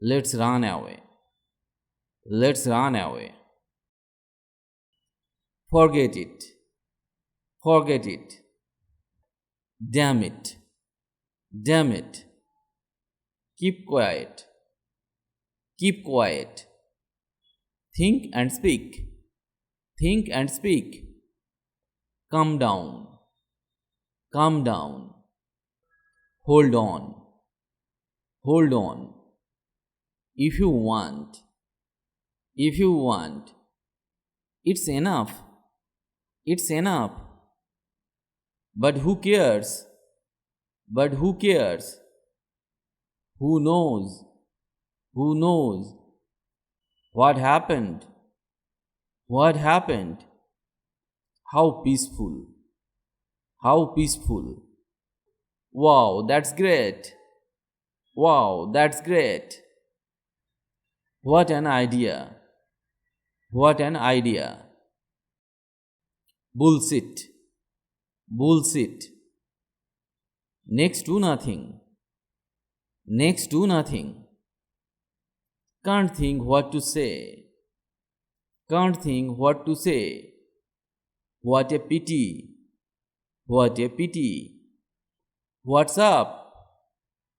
Let's run away. Let's run away. Forget it. Forget it. Damn it. Damn it. Keep quiet. Keep quiet. Think and speak. Think and speak. Calm down. Calm down. Hold on. Hold on. If you want. If you want. It's enough. It's enough. But who cares? But who cares? Who knows? Who knows? What happened? What happened? How peaceful. How peaceful. Wow, that's great. Wow, that's great. What an idea. What an idea. Bullshit. Bullshit. Next to nothing. Next to nothing. Can't think what to say. Can't think what to say. What a pity. What a pity. What's up?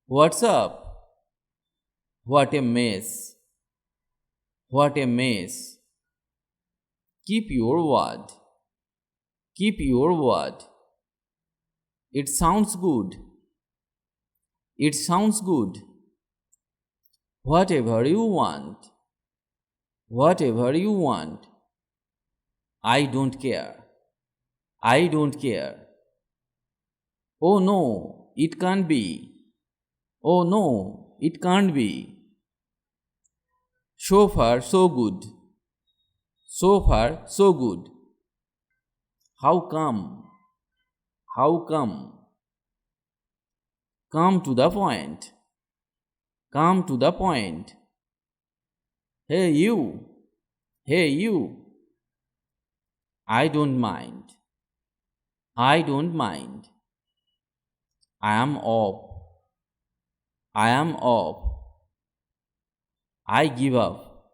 What's up? What a mess. What a mess. Keep your word. Keep your word. It sounds good. It sounds good. Whatever you want. Whatever you want. I don't care. I don't care. Oh no, it can't be. Oh no, it can't be. So far, so good. So far, so good. How come? How come? Come to the point. Come to the point. Hey you. Hey you. I don't mind. I don't mind. I am off. I am off. I give up.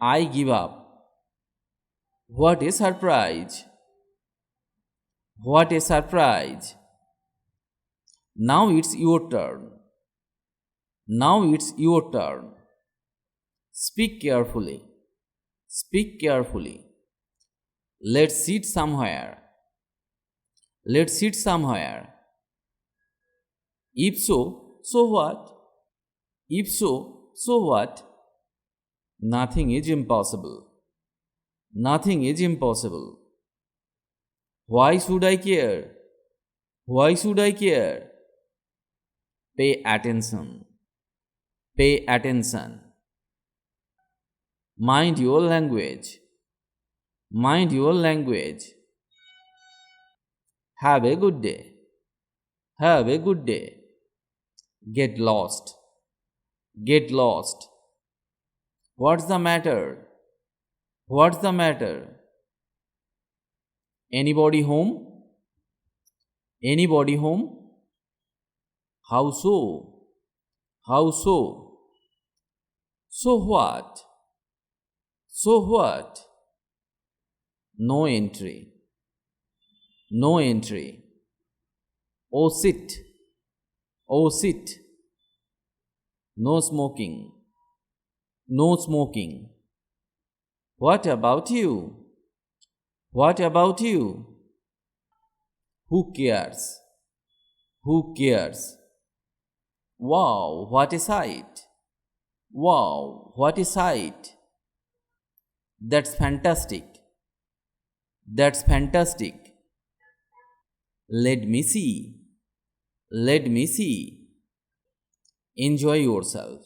I give up. What a surprise. What a surprise. Now it's your turn. Now it's your turn. Speak carefully. Speak carefully. Let's sit somewhere. Let's sit somewhere. If so, so what? If so, so what? Nothing is impossible. Nothing is impossible. Why should I care? Why should I care? Pay attention. Pay attention. Mind your language. Mind your language. Have a good day. Have a good day. Get lost. Get lost. What's the matter? What's the matter? Anybody home? Anybody home? How so? How so? So what? So what? No entry. No entry. Oh sit. Oh sit. No smoking. No smoking. What about you? What about you? Who cares? Who cares? Wow, what a sight! Wow, what a sight! That's fantastic. That's fantastic. Let me see. Let me see. Enjoy yourself.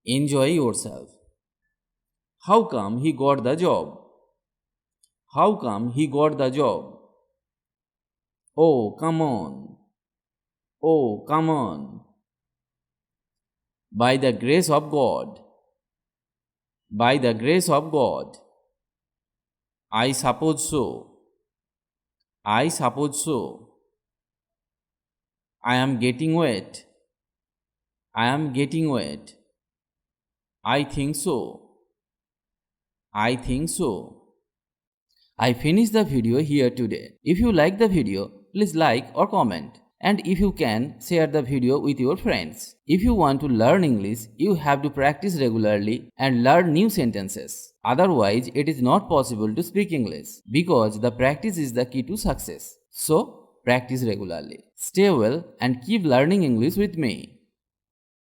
Enjoy yourself. How come he got the job? How come he got the job? Oh, come on. Oh, come on. By the grace of God. By the grace of God. I suppose so. I suppose so. I am getting wet. I am getting wet. I think so. I think so. I finished the video here today. If you like the video, please like or comment. And if you can, share the video with your friends. If you want to learn English, you have to practice regularly and learn new sentences. Otherwise, it is not possible to speak English because the practice is the key to success. So, practice regularly. Stay well and keep learning English with me.